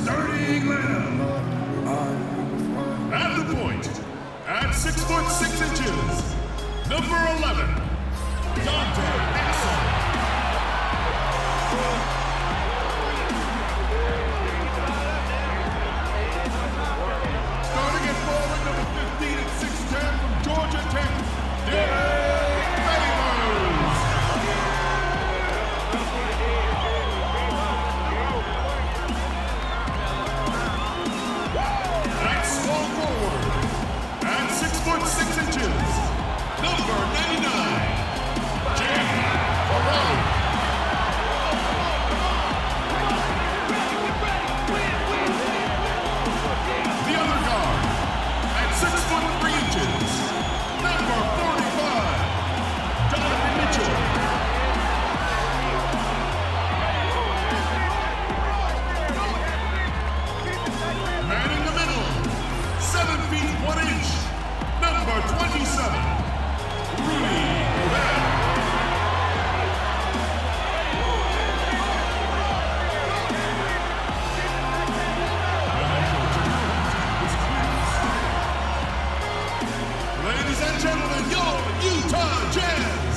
starting lineup. At the point, at 6 foot 6 inches, number 11, Dante Exum. Starting at forward, number 15 at 6'10" from Georgia Tech, small forward, at 6 foot 6 inches, number 99, Jay Farrell. The other guard, at 6 foot 3 inches, number 45, Donovan Mitchell. Man in the middle, 7 feet 1 inch, number 27, Rudy Gobert. Ladies and gentlemen, your Utah Jazz.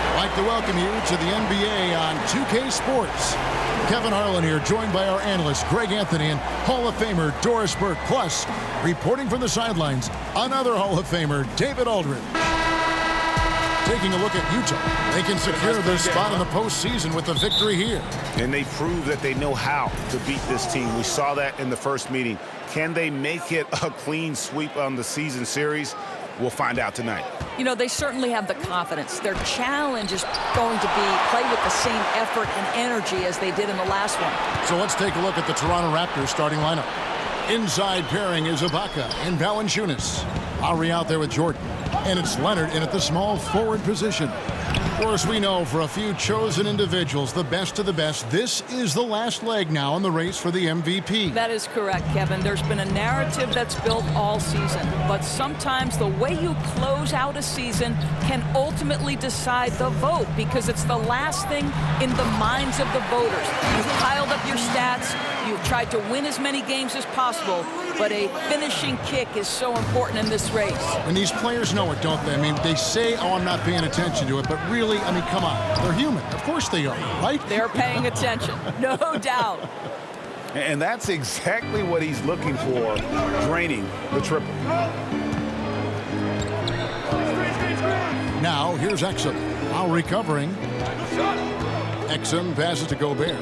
I'd like to welcome you to the NBA on 2K Sports. Kevin Harlan here, joined by our analyst Greg Anthony and Hall of Famer Doris Burke. Plus, reporting from the sidelines, another Hall of Famer, David Aldridge. Taking a look at Utah, they can secure their spot in the postseason with the victory here. And they prove that they know how to beat this team. We saw that in the first meeting. Can they make it a clean sweep on the season series? We'll find out tonight. You know, they certainly have the confidence. Their challenge is going to be play with the same effort and energy as they did in the last one. So let's take a look at the Toronto Raptors starting lineup. Inside pairing is Ibaka and Valanciunas. Lowry out there with Jordan. And it's Leonard in at the small forward position. Of course, we know for a few chosen individuals, the best of the best, this is the last leg now in the race for the MVP. That is correct, Kevin. There's been a narrative that's built all season. But sometimes the way you close out a season can ultimately decide the vote because it's the last thing in the minds of the voters. You've piled up your stats. You've tried to win as many games as possible. But a finishing kick is so important in this race. And these players know it, don't they? I mean, they say, oh, I'm not paying attention to it. But really, I mean, come on. They're human. Of course they are, right? They're paying attention. No doubt. And that's exactly what he's looking for, draining the triple. Now, here's Exum. Now recovering. Exum passes to Gobert.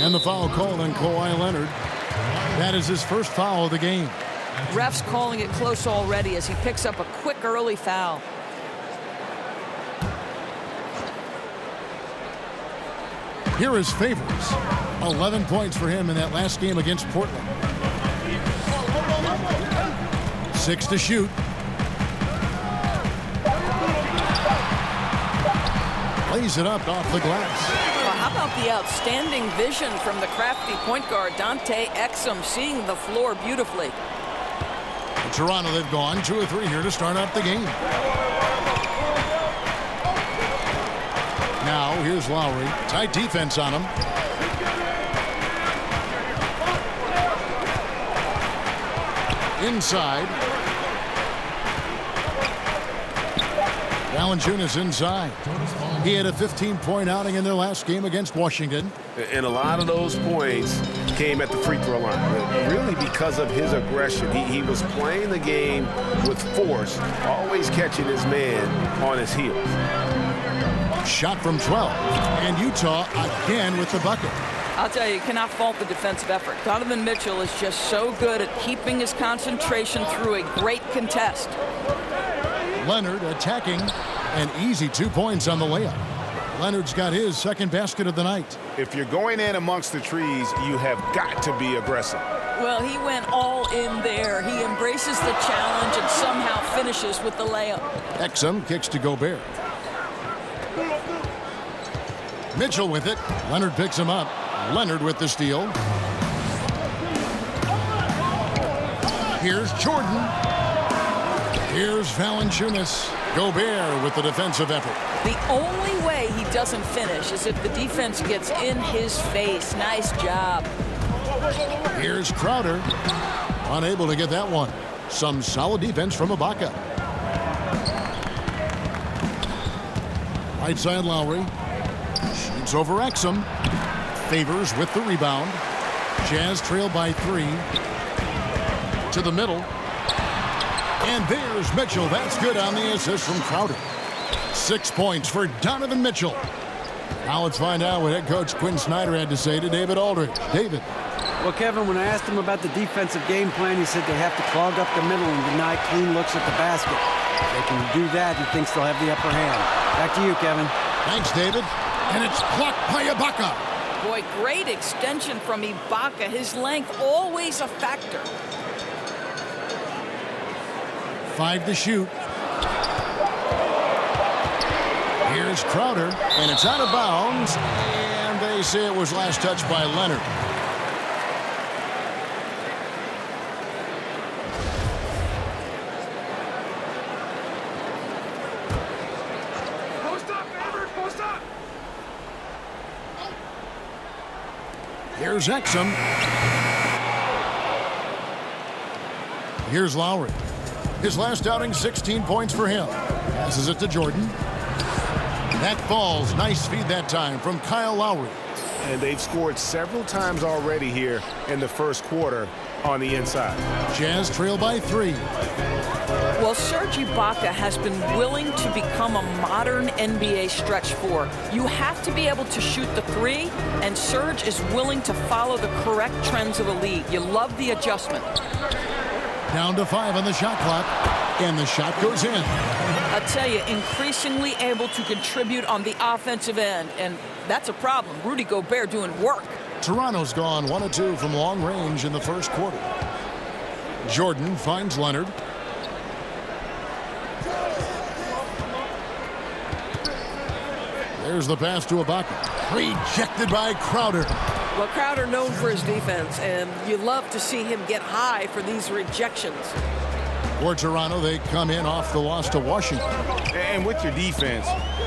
And the foul called on Kawhi Leonard. That is his first foul of the game. Refs calling it close already as he picks up a quick early foul. Here is Favors. 11 points for him in that last game against Portland. 6 to shoot. Lays it up off the glass. Well, how about the outstanding vision from the crafty point guard, Dante Exum, seeing the floor beautifully. Toronto, they've gone 2 or 3 here to start out the game. Now, here's Lowry. Tight defense on him. Inside. Valanciunas inside. He had a 15-point outing in their last game against Washington. And a lot of those points came at the free throw line, really because of his aggression. He was playing the game with force, always catching his man on his heels. Shot from 12. And Utah again with the bucket. I'll tell you cannot fault the defensive effort. Donovan Mitchell is just so good at keeping his concentration through a great contest. Leonard attacking. An easy 2 points on the layup. Leonard's got his second basket of the night. If you're going in amongst the trees, you have got to be aggressive. Well, he went all in there. He embraces the challenge and somehow finishes with the layup. Exum kicks to Gobert. Mitchell with it. Leonard picks him up. Leonard with the steal. Here's Jordan. Here's Valanciunas. Gobert with the defensive effort. The only way he doesn't finish is if the defense gets in his face. Nice job. Here's Crowder. Unable to get that one. Some solid defense from Ibaka. Right side Lowry. Shoots over Exum. Favors with the rebound. Jazz trail by 3. To the middle. And there's Mitchell. That's good on the assist from Crowder. 6 points for Donovan Mitchell. Now let's find out what head coach Quinn Snyder had to say to David Aldridge. David. Well, Kevin, when I asked him about the defensive game plan, he said they have to clog up the middle and deny clean looks at the basket. If they can do that, he thinks they'll have the upper hand. Back to you, Kevin. Thanks, David. And it's blocked by Ibaka. Boy, great extension from Ibaka. His length always a factor. 5 to shoot. Here's Crowder, and it's out of bounds. And they say it was last touched by Leonard. Post up, Favors, post up. Here's Exum. Here's Lowry. His last outing, 16 points for him. Passes it to Jordan. That falls. Nice feed that time from Kyle Lowry. And they've scored several times already here in the first quarter on the inside. Jazz trail by 3. Well, Serge Ibaka has been willing to become a modern NBA stretch 4. You have to be able to shoot the 3, and Serge is willing to follow the correct trends of the league. You love the adjustment. Down to 5 on the shot clock, and the shot goes in. I'll tell you, increasingly able to contribute on the offensive end, and that's a problem. Rudy Gobert doing work. Toronto's gone 1 of 2 from long range in the first quarter. Jordan finds Leonard. There's the pass to Ibaka. Rejected by Crowder. Well, Crowder known for his defense, and you love to see him get high for these rejections. For Toronto, they come in off the loss to Washington. And with your defense,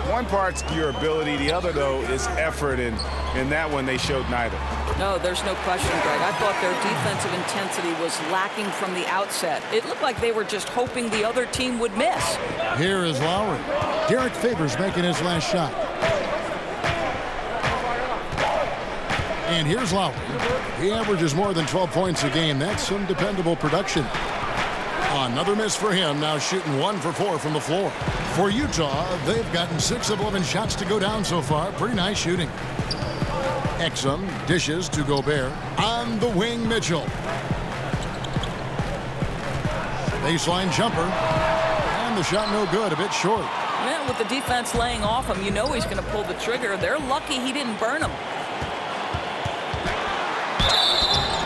one part's your ability, the other, though, is effort, and in that one, they showed neither. No, there's no question, Greg. I thought their defensive intensity was lacking from the outset. It looked like they were just hoping the other team would miss. Here is Lowry. Derek Favors making his last shot. And here's Lowry. He averages more than 12 points a game. That's some dependable production. Another miss for him, now shooting 1 for 4 from the floor. For Utah, they've gotten 6 of 11 shots to go down so far. Pretty nice shooting. Exum dishes to Gobert. On the wing, Mitchell. Baseline jumper. And the shot no good, a bit short. Man, with the defense laying off him, you know he's going to pull the trigger. They're lucky he didn't burn him.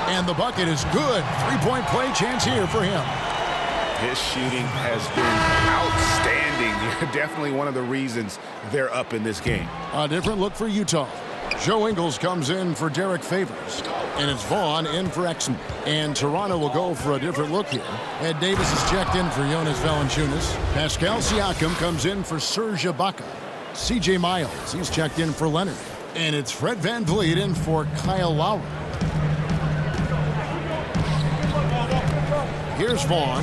And the bucket is good. 3-point play chance here for him. His shooting has been outstanding. Definitely one of the reasons they're up in this game. A different look for Utah. Joe Ingles comes in for Derek Favors. And it's Vaughn in for Exum. And Toronto will go for a different look here. Ed Davis is checked in for Jonas Valanciunas. Pascal Siakam comes in for Serge Ibaka. C.J. Miles, he's checked in for Leonard. And it's Fred VanVleet in for Kyle Lowry. Here's Vaughn.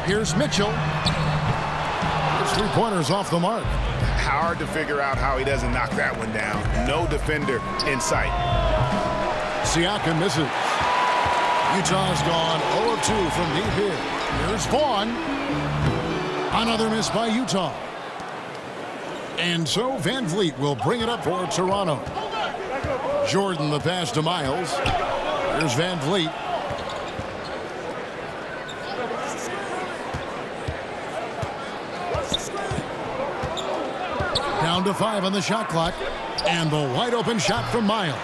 Here's Mitchell. His 3-pointers off the mark. Hard to figure out how he doesn't knock that one down. No defender in sight. Siakam misses. Utah's gone 0 of 2 from deep here. Here's Vaughn. Another miss by Utah. And so VanVleet will bring it up for Toronto. Jordan the pass to Miles. Here's VanVleet. Down to 5 on the shot clock. And the wide open shot from Miles.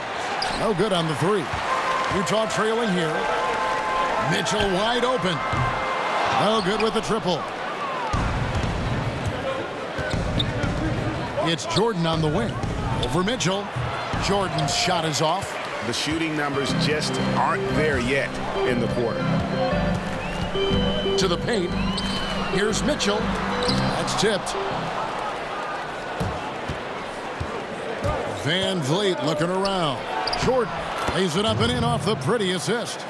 No good on the 3. Utah trailing here. Mitchell wide open. No good with the triple. It's Jordan on the wing. Over Mitchell. Jordan's shot is off. The shooting numbers just aren't there yet in the quarter. To the paint. Here's Mitchell. That's tipped. Van Vliet looking around. Jordan lays it up and in off the pretty assist.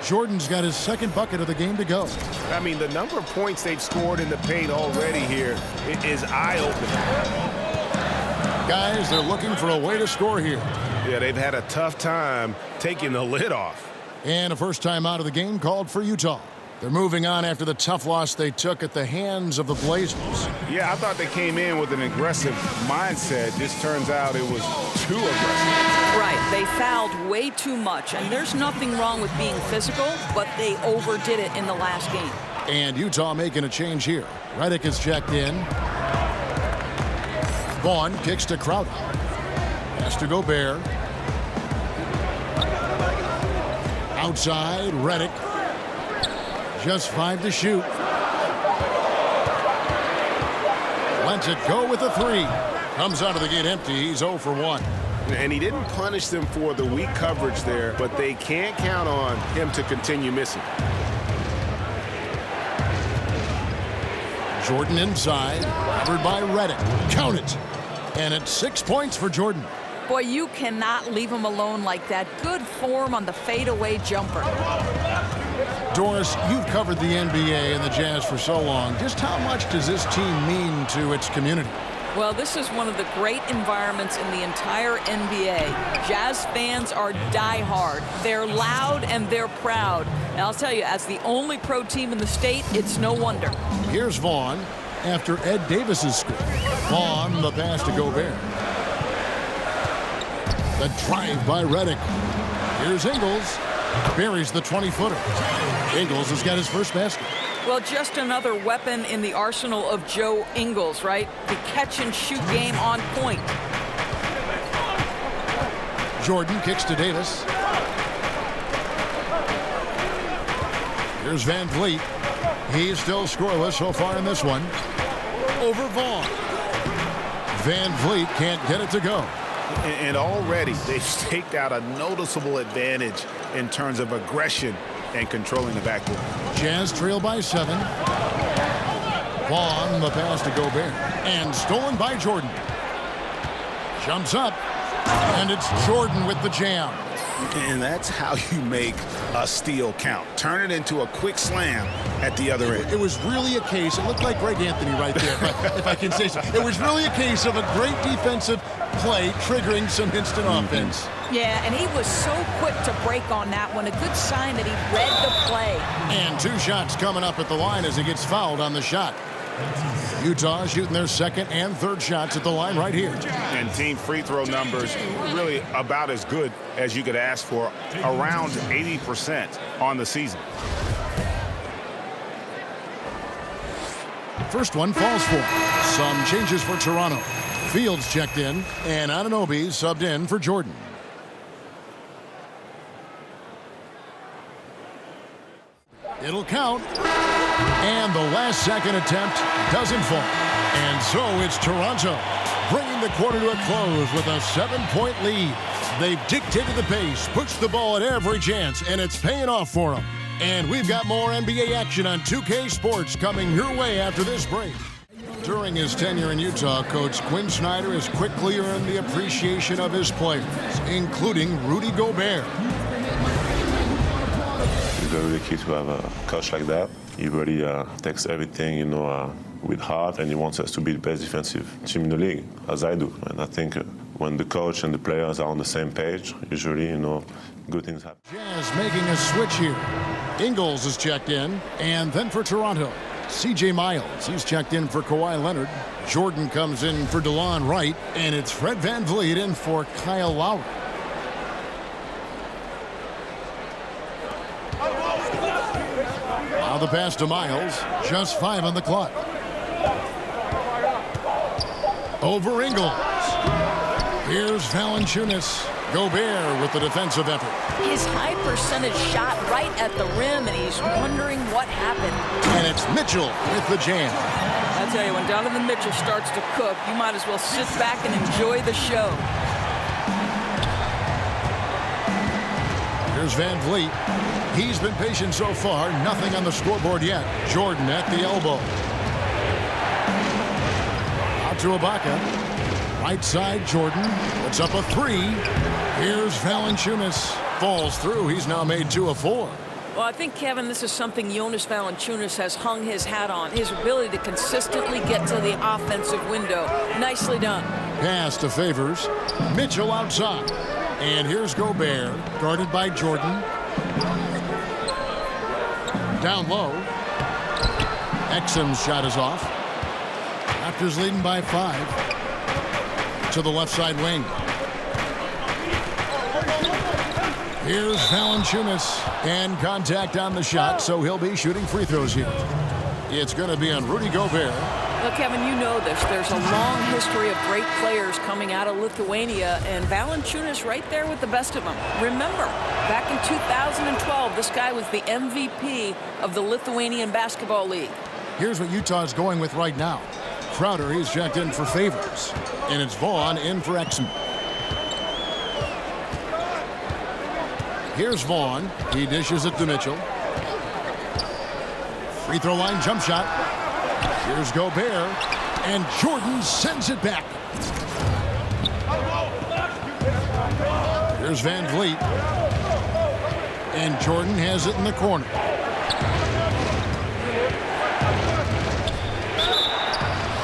Jordan's got his second bucket of the game to go. I mean, the number of points they've scored in the paint already here is eye-opening. Guys, they're looking for a way to score here. Yeah, they've had a tough time taking the lid off. And a first time out of the game called for Utah. They're moving on after the tough loss they took at the hands of the Blazers. Yeah, I thought they came in with an aggressive mindset. This turns out it was too aggressive. Right. They fouled way too much, and there's nothing wrong with being physical, but they overdid it in the last game. And Utah making a change here. Redick is checked in. Vaughn kicks to Crowder. Has to Gobert. Outside, Redick. Just 5 to shoot. Lets it go with a 3. Comes out of the gate empty. He's 0 for 1. And he didn't punish them for the weak coverage there, but they can't count on him to continue missing. Jordan inside. Covered by Redick. Count it. And it's 6 points for Jordan. Boy, you cannot leave him alone like that. Good form on the fadeaway jumper. Doris, you've covered the NBA and the Jazz for so long. Just how much does this team mean to its community? Well, this is one of the great environments in the entire NBA. Jazz fans are diehard. They're loud and they're proud. And I'll tell you, as the only pro team in the state, it's no wonder. Here's Vaughn after Ed Davis's score. Vaughn, the pass to Gobert. The drive by Redick. Here's Ingles. Buries the 20-footer. Ingles has got his first basket. Well, just another weapon in the arsenal of Joe Ingles, right? The catch-and-shoot game on point. Jordan kicks to Davis. Here's Van Vliet. He's still scoreless so far in this one. Over Vaughn. Van Vliet can't get it to go. And already they've staked out a noticeable advantage in terms of aggression and controlling the backcourt. Jazz trail by 7. Vaughn, the pass to Gobert. And stolen by Jordan. Jumps up. And it's Jordan with the jam. And that's how you make a steal count. Turn it into a quick slam at the other end. It was really a case, it looked like Greg Anthony right there, if I can say so. It was really a case of a great defensive play triggering some instant offense. Yeah, and he was so quick to break on that one. A good sign that he read the play. And 2 shots coming up at the line as he gets fouled on the shot. Utah shooting their second and third shots at the line right here. And team free throw numbers really about as good as you could ask for, around 80% on the season. First one falls for. Some changes for Toronto. Fields checked in, and Anunoby subbed in for Jordan. It'll count. And the last second attempt doesn't fall. And so it's Toronto bringing the quarter to a close with a 7-point lead. They've dictated the pace, pushed the ball at every chance, and it's paying off for them. And we've got more NBA action on 2K Sports coming your way after this break. During his tenure in Utah, Coach Quinn Snyder has quickly earned the appreciation of his players, including Rudy Gobert. It's very lucky to have a coach like that. He really takes everything, with heart, and he wants us to be the best defensive team in the league, as I do. And I think when the coach and the players are on the same page, usually, good things happen. Jazz making a switch here. Ingles is checked in, and then for Toronto, C.J. Miles. He's checked in for Kawhi Leonard. Jordan comes in for DeLon Wright, and it's Fred Van Vliet in for Kyle Lowry. Now the pass to Miles. Just 5 on the clock. Over Ingles. Here's Valanciunas. Gobert with the defensive effort. His high percentage shot right at the rim, and he's wondering what happened. And it's Mitchell with the jam. I tell you, when Donovan Mitchell starts to cook, you might as well sit back and enjoy the show. Here's Van Vliet. He's been patient so far. Nothing on the scoreboard yet. Jordan at the elbow. Out to Ibaka. Right side, Jordan. Puts up a three. Here's Valanciunas. Falls through. He's now made 2 of 4. Well, I think, Kevin, this is something Jonas Valanciunas has hung his hat on. His ability to consistently get to the offensive window. Nicely done. Pass to Favors. Mitchell outside. And here's Gobert, guarded by Jordan. Down low. Exum's shot is off. Raptors leading by 5. To the left side wing. Here's Valanciunas. And contact on the shot, so he'll be shooting free throws here. It's going to be on Rudy Gobert. Well, Kevin, you know this. There's a long history of great players coming out of Lithuania, and Valanciunas right there with the best of them. Remember, back in 2012, this guy was the MVP of the Lithuanian Basketball League. Here's what Utah is going with right now. Crowder, he's checked in for Favors. And it's Vaughn in for Exum. Here's Vaughn. He dishes it to Mitchell. Free throw line jump shot. Here's Gobert. And Jordan sends it back. Here's Van Vliet. And Jordan has it in the corner.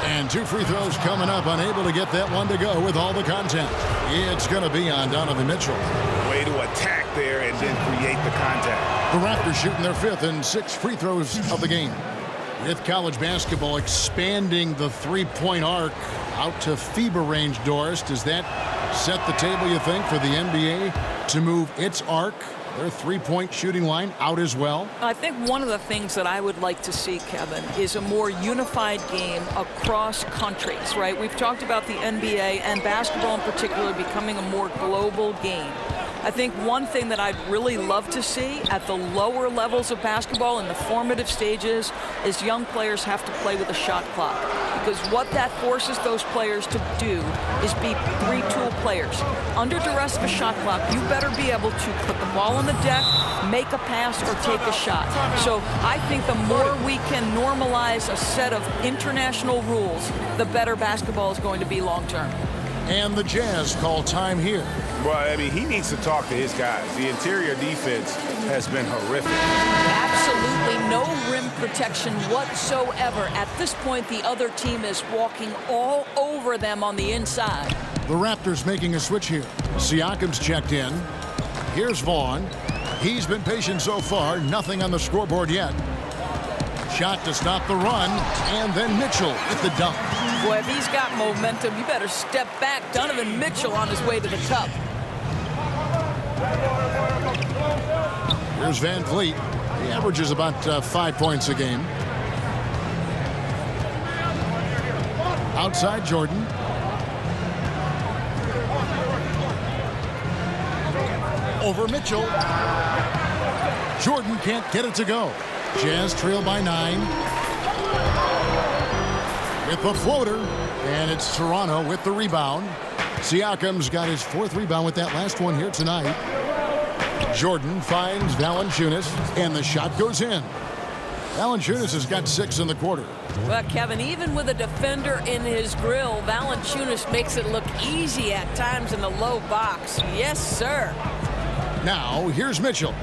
And 2 free throws coming up. Unable to get that one to go with all the content. It's going to be on Donovan Mitchell. Way to attack there and then create the contact. The Raptors shooting their 5th and 6th free throws of the game. With college basketball expanding the three-point arc out to FIBA range, Doris, does that set the table, you think, for the NBA to move its arc, their three-point shooting line, out as well? I think one of the things that I would like to see, Kevin, is a more unified game across countries, right? We've talked about the NBA and basketball in particular becoming a more global game. I think one thing that I'd really love to see at the lower levels of basketball in the formative stages is young players have to play with a shot clock. Because what that forces those players to do is be 3-tool players. Under duress of a shot clock, you better be able to put the ball on the deck, make a pass, or take a shot. So I think the more we can normalize a set of international rules, the better basketball is going to be long term. And the Jazz call time here. Well, I mean, he needs to talk to his guys. The interior defense has been horrific. Absolutely no rim protection whatsoever. At this point, the other team is walking all over them on the inside. The Raptors making a switch here. Siakam's checked in. Here's Vaughn. He's been patient so far. Nothing on the scoreboard yet. Shot to stop the run. And then Mitchell with the dunk. Boy, if he's got momentum, you better step back. Donovan Mitchell on his way to the cup. Here's Van Vliet. He averages about 5 points a game. Outside Jordan. Over Mitchell. Jordan can't get it to go. Jazz trail by 9. With the floater. And it's Toronto with the rebound. Siakam's got his 4th rebound with that last one here tonight. Jordan finds Valanciunas, and the shot goes in. Valanciunas has got 6 in the quarter. Well, Kevin, even with a defender in his grill, Valanciunas makes it look easy at times in the low box. Yes, sir. Now, here's Mitchell.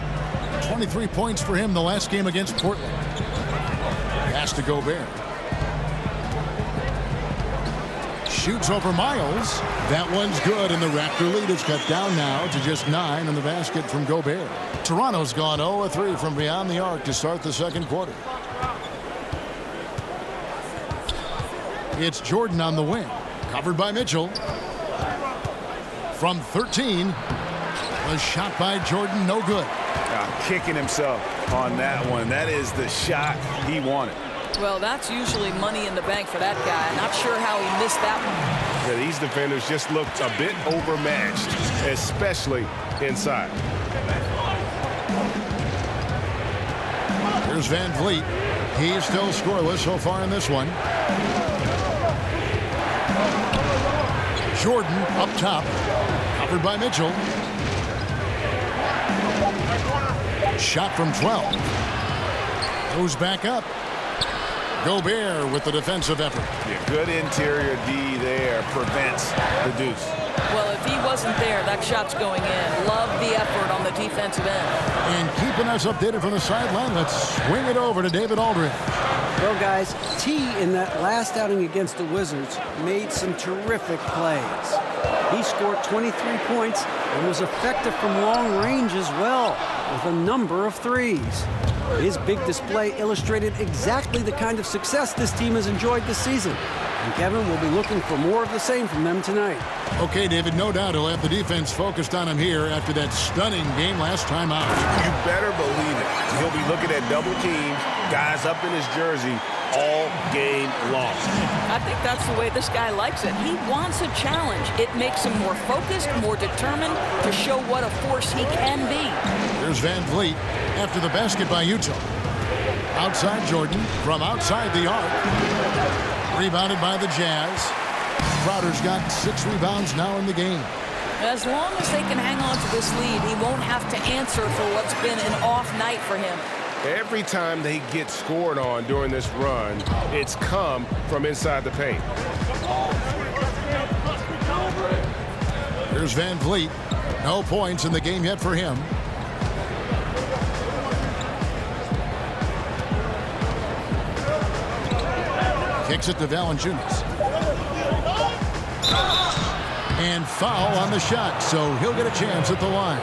23 points for him the last game against Portland. Pass to Gobert. Shoots over Miles. That one's good, and the Raptor lead is cut down now to just 9 in the basket from Gobert. Toronto's gone 0-3 from beyond the arc to start the second quarter. It's Jordan on the wing. Covered by Mitchell. From 13. The shot by Jordan, no good. Kicking himself on that one. That is the shot he wanted. Well, that's usually money in the bank for that guy. Not sure how he missed that one. Yeah, these defenders just looked a bit overmatched, especially inside. Here's Van Vliet. He's still scoreless so far in this one. Jordan up top. Covered by Mitchell. Shot from 12. Goes back up. Gobert with the defensive effort. Yeah, good interior D there prevents the deuce. Well, if he wasn't there, that shot's going in. Love the effort on the defensive end. And keeping us updated from the sideline, let's swing it over to David Aldridge. Well, guys, T in that last outing against the Wizards made some terrific plays. He scored 23 points and was effective from long range as well, with a number of threes. His big display illustrated exactly the kind of success this team has enjoyed this season. And Kevin will be looking for more of the same from them tonight. Okay, David, no doubt he'll have the defense focused on him here after that stunning game last time out. You better believe it. He'll be looking at double teams, guys up in his jersey all game long. I think that's the way this guy likes it. He wants a challenge. It makes him more focused, more determined to show what a force he can be. Here's Van Vliet after the basket by Utah. Outside Jordan from outside the arc. Rebounded by the Jazz. Crowder's got 6 rebounds now in the game. As long as they can hang on to this lead, he won't have to answer for what's been an off night for him. Every time they get scored on during this run, it's come from inside the paint. Here's Van Vliet. No points in the game yet for him. Kicks it to Valanciunas. And foul on the shot, so he'll get a chance at the line.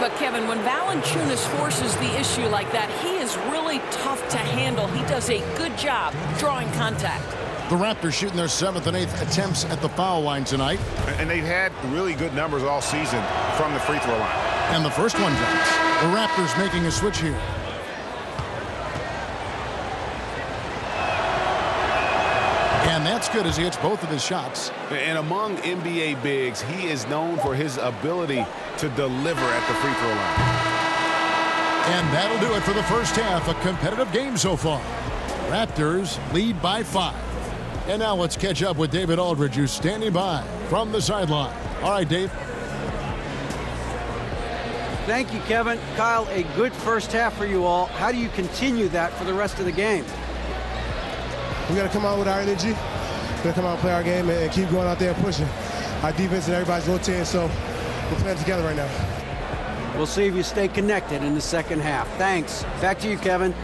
But, Kevin, when Valanciunas forces the issue like that, he is really tough to handle. He does a good job drawing contact. The Raptors shooting their 7th and 8th attempts at the foul line tonight. And they've had really good numbers all season from the free throw line. And the first one drops. The Raptors making a switch here. And that's good as he hits both of his shots. And among NBA bigs, he is known for his ability to deliver at the free throw line. And that'll do it for the first half. A competitive game so far. Raptors lead by 5. And now let's catch up with David Aldridge, who's standing by from the sideline. All right, Dave. Thank you, Kevin. Kyle, a good first half for you all. How do you continue that for the rest of the game? We got to come out with our energy. We got to come out and play our game and keep going out there and pushing. Our defense and everybody's rotating, so we're playing together right now. We'll see if you stay connected in the second half. Thanks. Back to you, Kevin.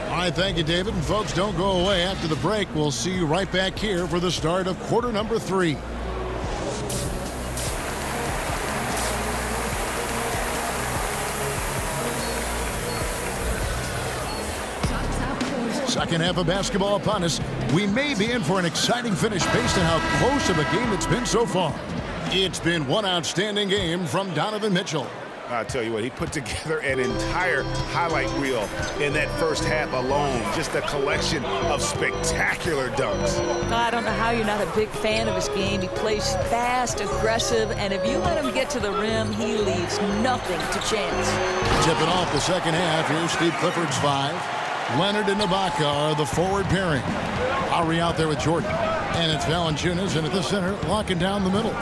All right, thank you, David. And folks, don't go away. After the break, we'll see you right back here for the start of quarter number 3. Second half of basketball upon us. We may be in for an exciting finish based on how close of a game it's been so far. It's been one outstanding game from Donovan Mitchell. I'll tell you what, he put together an entire highlight reel in that first half alone. Just a collection of spectacular dunks. I don't know how you're not a big fan of his game. He plays fast, aggressive, and if you let him get to the rim, he leaves nothing to chance. Tipping off the second half. Here's Steve Clifford's 5. Leonard and Ibaka are the forward pairing. Lowry out there with Jordan. And it's Valanciunas, and at the center, locking down the middle.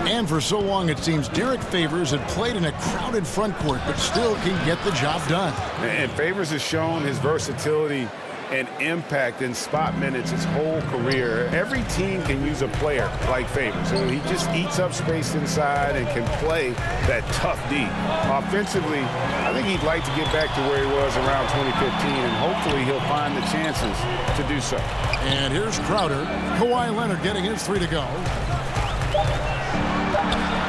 And for so long, it seems Derek Favors had played in a crowded front court, but still can get the job done. And Favors has shown his versatility and impact in spot minutes his whole career. Every team can use a player like Favors. So he just eats up space inside and can play that tough D. Offensively, I think he'd like to get back to where he was around 2015, and hopefully he'll find the chances to do so. And here's Crowder. Kawhi Leonard getting his 3 to go.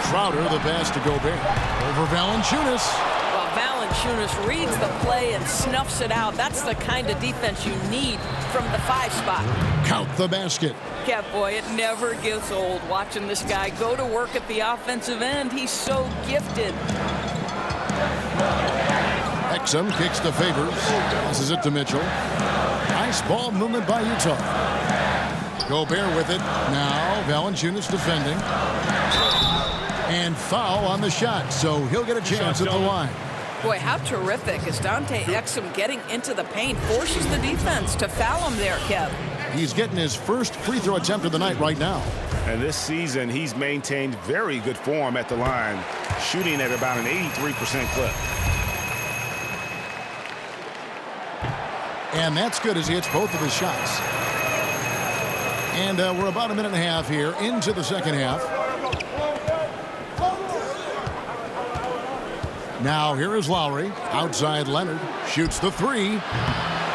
Crowder, the pass to Gobert. Over Valanciunas. Well, Valanciunas reads the play and snuffs it out. That's the kind of defense you need from the 5 spot. Count the basket. Yeah, boy, it never gets old watching this guy go to work at the offensive end. He's so gifted. Exum kicks to Favors. Passes it to Mitchell. Nice ball movement by Utah. Gobert with it. Now Valanciunas defending. And foul on the shot, so he'll get a chance at the line. Boy, how terrific is Dante Exum getting into the paint, forces the defense to foul him there, Kev. He's getting his first free throw attempt of the night right now. And this season, he's maintained very good form at the line, shooting at about an 83% clip. And that's good as he hits both of his shots. And we're about a minute and a half here into the second half. Now here is Lowry. Outside Leonard. Shoots the three.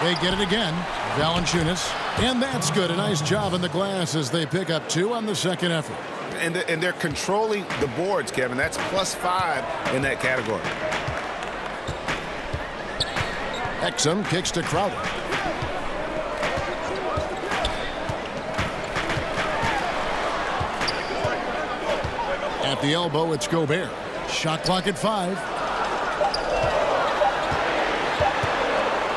They get it again. Valanciunas. And that's good. A nice job in the glass as they pick up 2 on the second effort. And they're controlling the boards, Kevin. That's +5 in that category. Exum kicks to Crowder. At the elbow, it's Gobert. Shot clock at 5.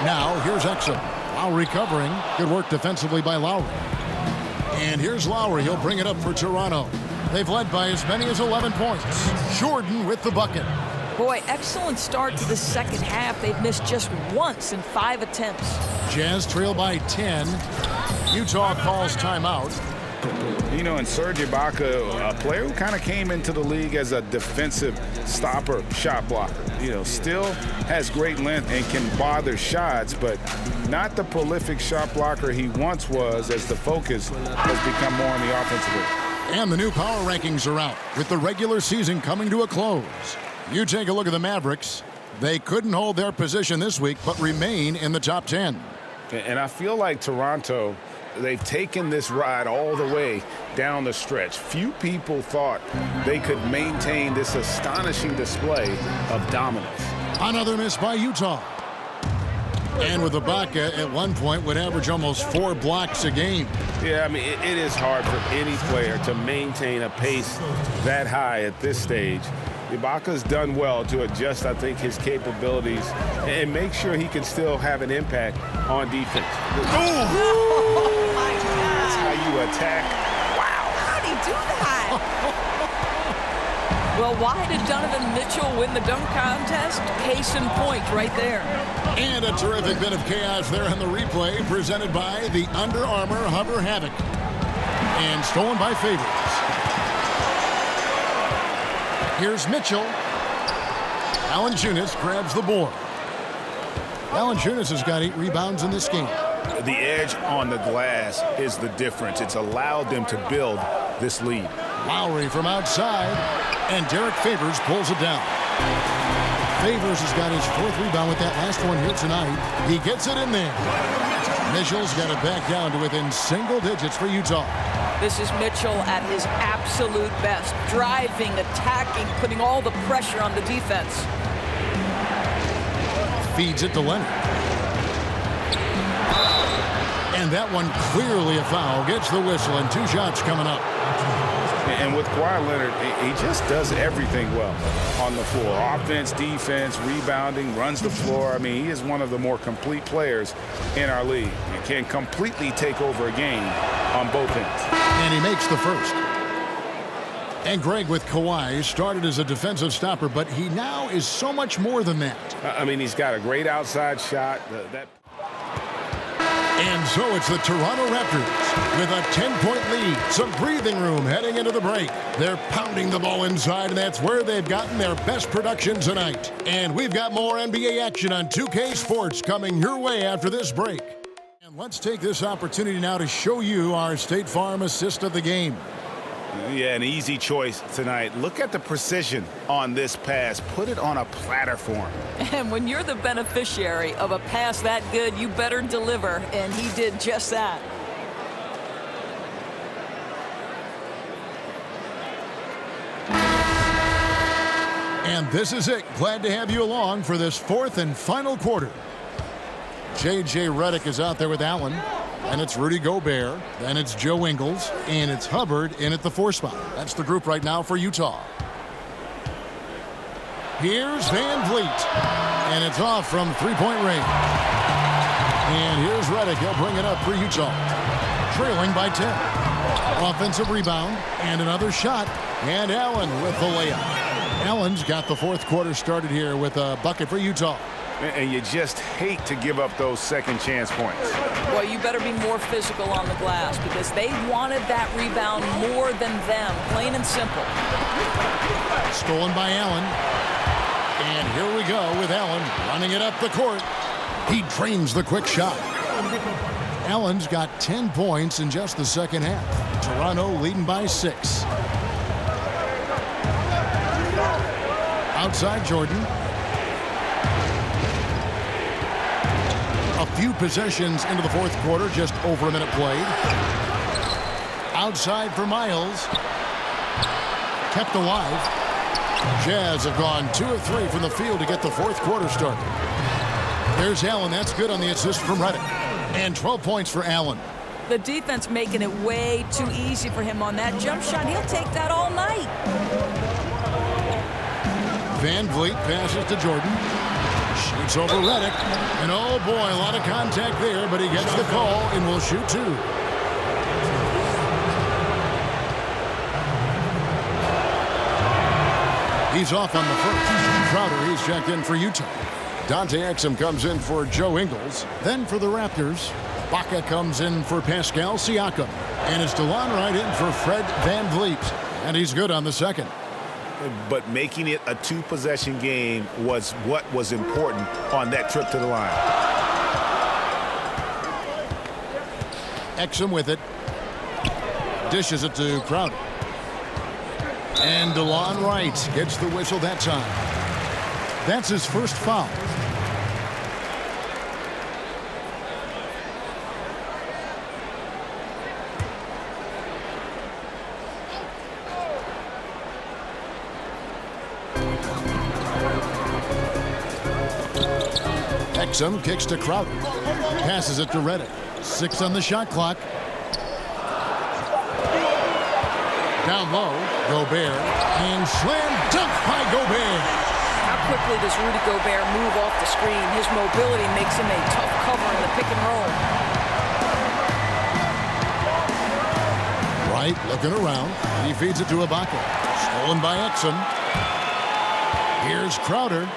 Now, here's Exum. Lowry covering. Good work defensively by Lowry. And here's Lowry. He'll bring it up for Toronto. They've led by as many as 11 points. Jordan with the bucket. Boy, excellent start to the second half. They've missed just once in 5 attempts. Jazz trail by 10. Utah calls timeout. You know, and Serge Ibaka, a player who kind of came into the league as a defensive stopper, shot blocker. You know, still has great length and can bother shots, but not the prolific shot blocker he once was, as the focus has become more on the offensive end. And the new power rankings are out with the regular season coming to a close. You take a look at the Mavericks. They couldn't hold their position this week, but remain in the top 10. And I feel like Toronto, they've taken this ride all the way down the stretch. Few people thought they could maintain this astonishing display of dominance. Another miss by Utah. And with Ibaka at one point would average almost 4 blocks a game. Yeah, I mean, it is hard for any player to maintain a pace that high at this stage. Ibaka's done well to adjust, I think, his capabilities and make sure he can still have an impact on defense. Oh, my God. That's how you attack. Wow, how'd he do that? Well, why did Donovan Mitchell win the dunk contest? Case in point right there. And a terrific bit of chaos there on the replay, presented by the Under Armour Hover Havoc. And stolen by Favors. Here's Mitchell. Valanciunas grabs the board. Valanciunas has got 8 rebounds in this game. The edge on the glass is the difference. It's allowed them to build this lead. Lowry from outside, and Derek Favors pulls it down. Favors has got his 4th rebound with that last one here tonight. He gets it in there. Mitchell's got it back down to within single digits for Utah. This is Mitchell at his absolute best. Driving, attacking, putting all the pressure on the defense. Feeds it to Leonard. And that one clearly a foul. Gets the whistle, and 2 shots coming up. And with Kawhi Leonard, he just does everything well on the floor. Offense, defense, rebounding, runs the floor. I mean, he is one of the more complete players in our league. He can completely take over a game on both ends. And he makes the first. And Greg, with Kawhi, started as a defensive stopper, but he now is so much more than that. I mean, he's got a great outside shot. And so it's the Toronto Raptors with a 10-point lead. Some breathing room heading into the break. They're pounding the ball inside, and that's where they've gotten their best production tonight. And we've got more NBA action on 2K Sports coming your way after this break. And let's take this opportunity now to show you our State Farm assist of the game. Yeah, an easy choice tonight. Look at the precision on this pass. Put it on a platter for him. And when you're the beneficiary of a pass that good, you better deliver, and he did just that. And this is it. Glad to have you along for this 4th and final quarter. J.J. Redick is out there with Allen. And it's Rudy Gobert. Then it's Joe Ingles. And it's Hubbard in at the 4 spot. That's the group right now for Utah. Here's Van Vliet. And it's off from 3-point range. And here's Redick. He'll bring it up for Utah. Trailing by 10. Offensive rebound. And another shot. And Allen with the layup. Allen's got the 4th quarter started here with a bucket for Utah. And you just hate to give up those second chance points. Well, you better be more physical on the glass because they wanted that rebound more than them, plain and simple. Stolen by Allen. And here we go with Allen running it up the court. He drains the quick shot. Allen's got 10 points in just the second half. Toronto leading by 6. Outside Jordan. A few possessions into the fourth quarter, just over a minute played. Outside for Miles. Kept alive. Jazz have gone 2 of 3 from the field to get the fourth quarter started. There's Allen. That's good on the assist from Reddick. And 12 points for Allen. The defense making it way too easy for him on that jump shot. He'll take that all night. Van Vliet passes to Jordan. Shoots over Reddick. And oh boy, a lot of contact there, but he gets the call and will shoot 2. He's off on the first. Crowder, he's checked in for Utah. Dante Exum comes in for Joe Ingles. Then for the Raptors, Baca comes in for Pascal Siakam. And it's DeLon Wright in for Fred Van Vliet. And he's good on the second. But making it a 2-possession game was what was important on that trip to the line. Exum with it. Dishes it to Crowder. And DeLon Wright gets the whistle that time. That's his first foul. Exum kicks to Crowder. Passes it to Reddick. 6 on the shot clock. Down low, Gobert, and slam dunk by Gobert. How quickly does Rudy Gobert move off the screen? His mobility makes him a tough cover in the pick and roll. Wright looking around. He feeds it to Ibaka. Stolen by Exum. Here's Crowder.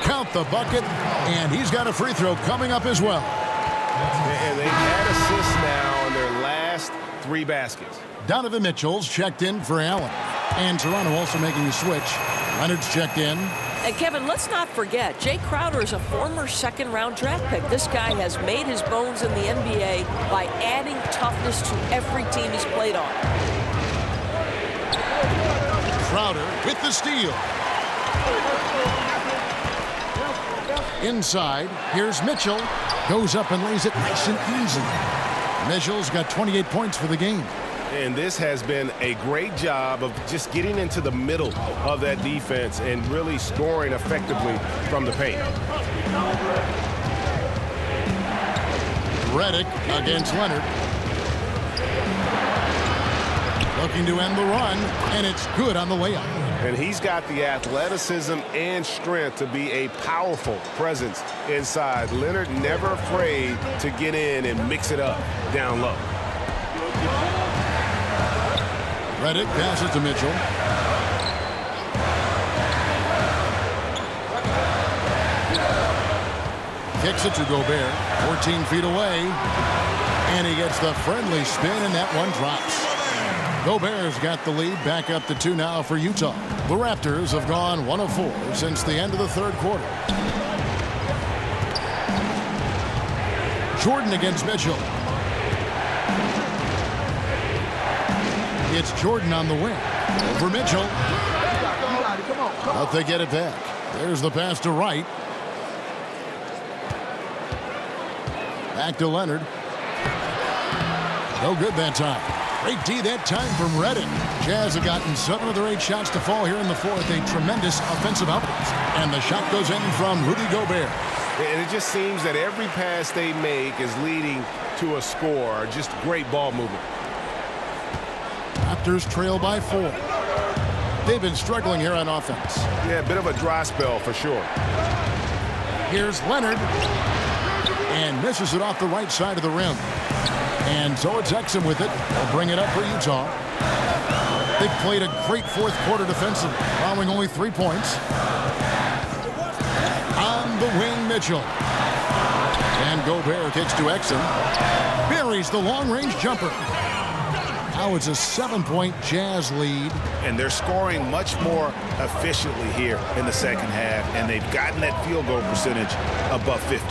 Count the bucket, and he's got a free throw coming up as well. And they've had assists now on their last 3 baskets. Donovan Mitchell's checked in for Allen. And Toronto also making a switch. Leonard's checked in. And Kevin, let's not forget, Jay Crowder is a former second-round draft pick. This guy has made his bones in the NBA by adding toughness to every team he's played on. Crowder with the steal. Inside, here's Mitchell. Goes up and lays it nice and easy. Mitchell's got 28 points for the game. And this has been a great job of just getting into the middle of that defense and really scoring effectively from the paint. Reddick against Leonard. Looking to end the run, and it's good on the layup. And he's got the athleticism and strength to be a powerful presence inside. Leonard never afraid to get in and mix it up down low. Reddick passes to Mitchell. Kicks it to Gobert. 14 feet away. And he gets the friendly spin, and that one drops. Gobert's got the lead back up to 2 now for Utah. The Raptors have gone 1 of 4 since the end of the third quarter. Jordan against Mitchell. It's Jordan on the wing. Over Mitchell. But they get it back. There's the pass to Wright. Back to Leonard. No good that time. Great D that time from Reddick. Jazz have gotten 7 of their 8 shots to fall here in the fourth. A tremendous offensive output. And the shot goes in from Rudy Gobert. And it just seems that every pass they make is leading to a score. Just great ball movement. Raptors trail by 4. They've been struggling here on offense. Yeah, a bit of a dry spell for sure. Here's Leonard. And misses it off the right side of the rim. And so it's Exum with it. They'll bring it up for Utah. They've played a great fourth quarter defensively, allowing only 3 points. On the wing, Mitchell. And Gobert kicks to Exum. Buries the long-range jumper. Now it's a 7-point Jazz lead. And they're scoring much more efficiently here in the second half, and they've gotten that field goal percentage above 50.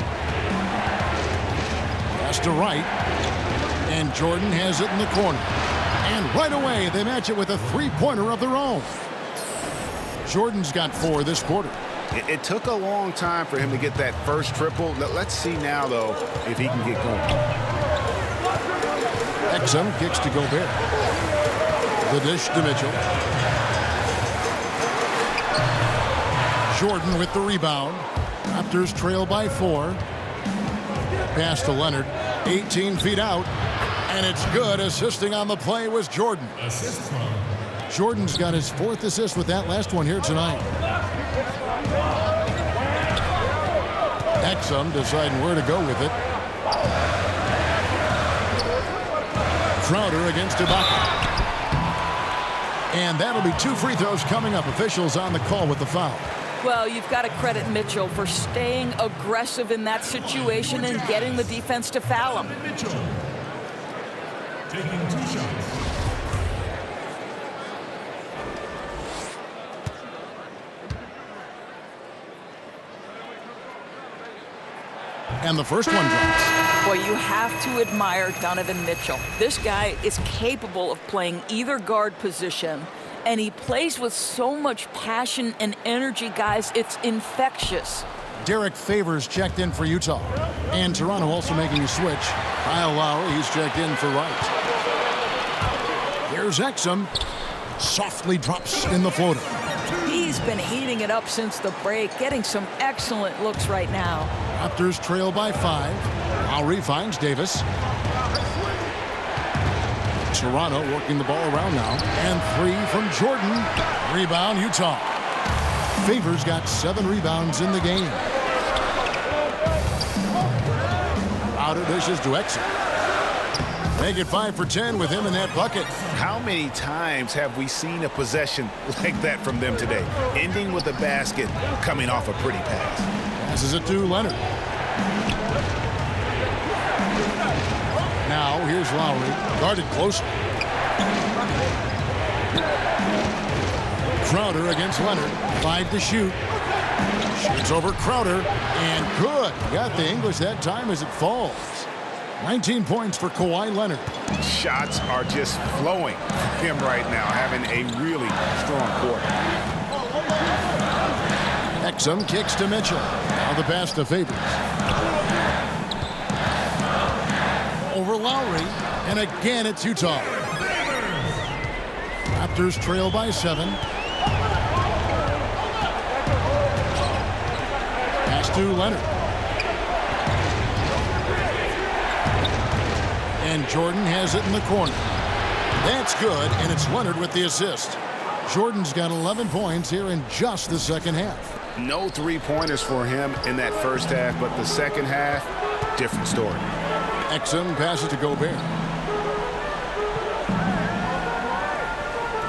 Pass to right. And Jordan has it in the corner. And right away, they match it with a three-pointer of their own. Jordan's got 4 this quarter. It took a long time for him to get that first triple. Let's see now, though, if he can get going. Exum kicks to Gobert. The dish to Mitchell. Jordan with the rebound. Raptors trail by 4. Pass to Leonard. 18 feet out. And it's good. Assisting on the play was Jordan. Jordan's got his 4th assist with that last one here tonight. Exum deciding where to go with it. Crowder against Ibaka. And that'll be 2 free throws coming up. Officials on the call with the foul. Well, you've got to credit Mitchell for staying aggressive in that situation and getting the defense to foul him. Mitchell taking 2 shots. And the first one drops. Boy, you have to admire Donovan Mitchell. This guy is capable of playing either guard position, and he plays with so much passion and energy, guys. It's infectious. Derek Favors checked in for Utah. And Toronto also making a switch. Kyle Lowry, he's checked in for Wright. Here's Exum. Softly drops in the floater. He's been heating it up since the break, getting some excellent looks right now. Raptors trail by 5. Lowry finds Davis. Toronto working the ball around now. And 3 from Jordan. Rebound, Utah. Favors got 7 rebounds in the game. Crowder dishes to Exum. Make it 5 for 10 with him in that bucket. How many times have we seen a possession like that from them today? Ending with a basket, coming off a pretty pass. Passes it to Leonard. Now here's Lowry, guarded close. Crowder against Leonard. 5 to shoot. Shoots over Crowder, and good. Got the English that time as it falls. 19 points for Kawhi Leonard. Shots are just flowing from him right now, having a really strong quarter. Exum kicks to Mitchell. Now the pass to Favors. Over Lowry, and again it's Utah. Raptors trail by 7. Pass to Leonard. And Jordan has it in the corner. That's good, and it's Leonard with the assist. Jordan's got 11 points here in just the second half. No 3-pointers for him in that first half, but the second half, different story. Exum passes to Gobert.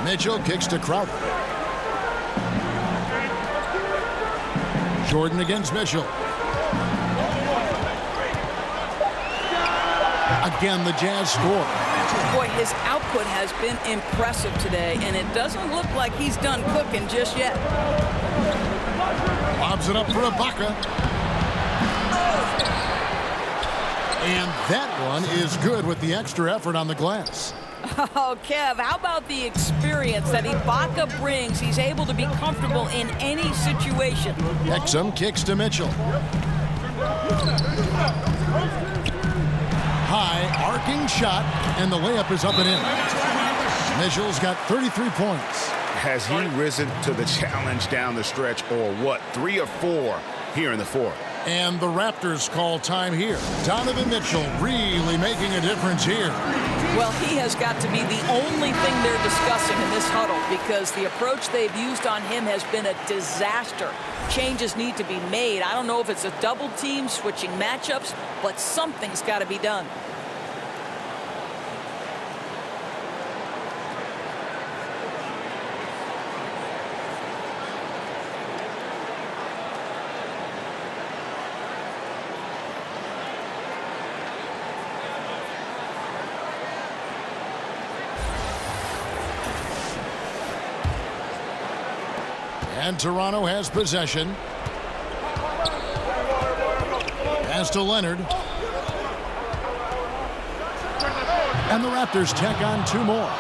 Mitchell kicks to Crowder. Jordan against Mitchell. Again, the Jazz score. Boy, his output has been impressive today, and it doesn't look like he's done cooking just yet. Lobs it up for Ibaka. And that one is good with the extra effort on the glass. Oh, Kev, how about the experience that Ibaka brings? He's able to be comfortable in any situation. Exum kicks to Mitchell. High, arcing shot, and the layup is up and in. Mitchell's got 33 points. Has he risen to the challenge down the stretch, or what? 3 or 4 here in the fourth. And the Raptors call time here. Donovan Mitchell really making a difference here. Well, he has got to be the only thing they're discussing in this huddle, because the approach they've used on him has been a disaster. Changes need to be made. I don't know if it's a double team, switching matchups, but something's got to be done. And Toronto has possession. Pass to Leonard. And the Raptors tack on 2 more.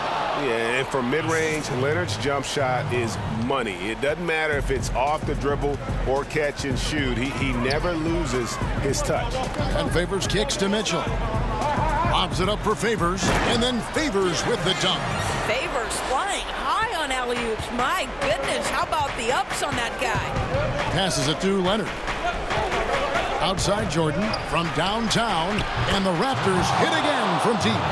Yeah, and for mid-range, Leonard's jump shot is money. It doesn't matter if it's off the dribble or catch and shoot. He never loses his touch. And Favors kicks to Mitchell. Lobs it up for Favors, and then Favors with the dunk. Favors flying high on alley-oops. My goodness, how about the ups on that guy? Passes it to Leonard. Outside Jordan from downtown, and the Raptors hit again from deep.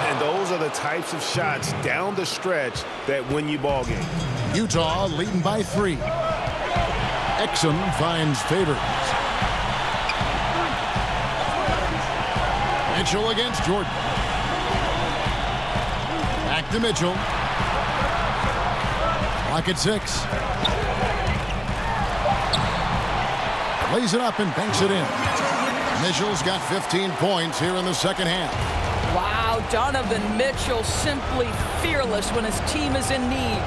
And those are the types of shots down the stretch that win you ball games. Utah leading by 3. Exum finds Favors. Mitchell against Jordan. Back to Mitchell. Clock at 6. Lays it up and banks it in. Mitchell's got 15 points here in the second half. Wow, Donovan Mitchell simply fearless when his team is in need.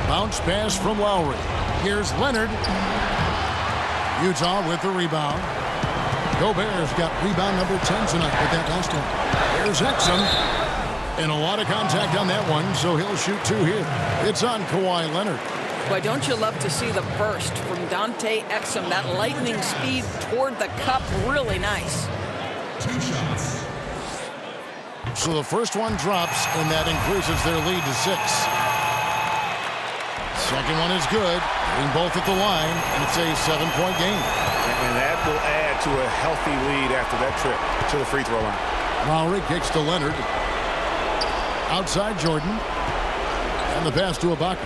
Bounce pass from Lowry. Here's Leonard. Utah with the rebound. Gobert's got rebound number 10 tonight with that last one. There's Exum. And a lot of contact on that one, so he'll shoot 2 here. It's on Kawhi Leonard. Boy, don't you love to see the burst from Dante Exum, that lightning speed toward the cup, really nice. 2 shots. So the first one drops, and that increases their lead to 6. Second one is good, hitting both at the line, and it's a 7-point game. And that will add to a healthy lead after that trip to the free throw line. Lowry kicks to Leonard. Outside Jordan. And the pass to Ibaka.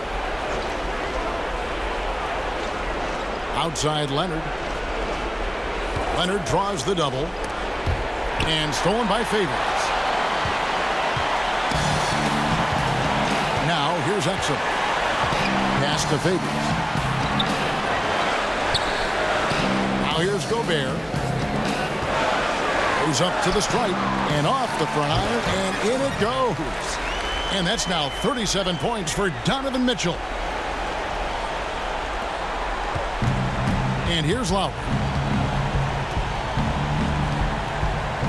Outside Leonard. Leonard draws the double. And stolen by Favors. Now here's Exum. Pass to Favors. Now here's Gobert. Goes up to the stripe and off the front iron, and in it goes. And that's now 37 points for Donovan Mitchell. And here's Lowry.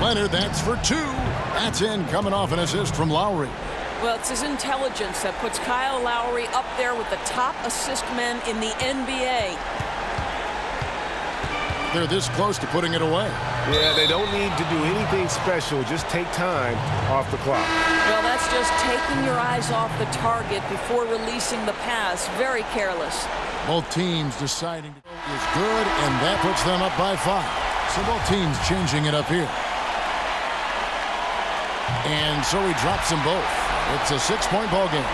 Leonard, that's for 2. That's in, coming off an assist from Lowry. Well, it's his intelligence that puts Kyle Lowry up there with the top assist men in the NBA. They're this close to putting it away. Yeah, they don't need to do anything special. Just take time off the clock. Well, that's just taking your eyes off the target before releasing the pass. Very careless. Both teams deciding to go is good, and that puts them up by 5. So both teams changing it up here. And so he drops them both. It's a 6-point ball game.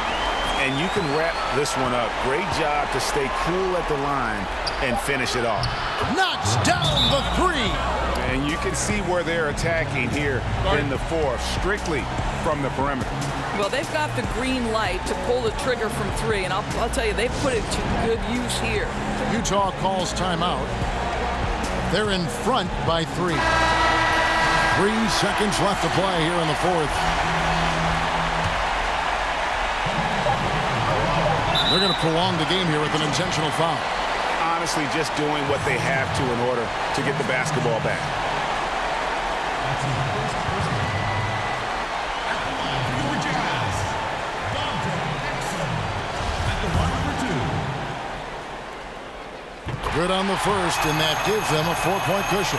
And you can wrap this one up. Great job to stay cool at the line and finish it off. Knocks down the 3. And you can see where they're attacking here in the 4th, strictly from the perimeter. Well, they've got the green light to pull the trigger from 3, and I'll tell you, they put it to good use here. Utah calls timeout. They're in front by 3. 3 seconds left to play here in the 4th. They're going to prolong the game here with an intentional foul. Honestly, just doing what they have to in order to get the basketball back. Good on the first, and that gives them a 4-point cushion.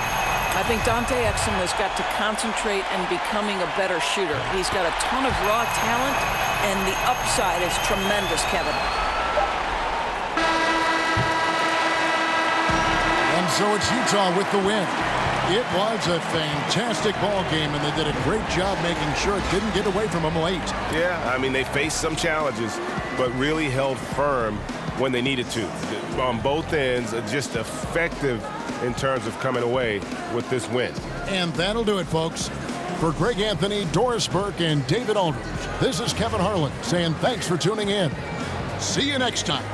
I think Dante Exum has got to concentrate in becoming a better shooter. He's got a ton of raw talent, and the upside is tremendous, Kevin. And so it's Utah with the win. It was a fantastic ball game, and they did a great job making sure it didn't get away from them late. Yeah, I mean, they faced some challenges, but really held firm when they needed to. On both ends, just effective in terms of coming away with this win. And that'll do it, folks. For Greg Anthony, Doris Burke, and David Aldridge, this is Kevin Harlan saying thanks for tuning in. See you next time.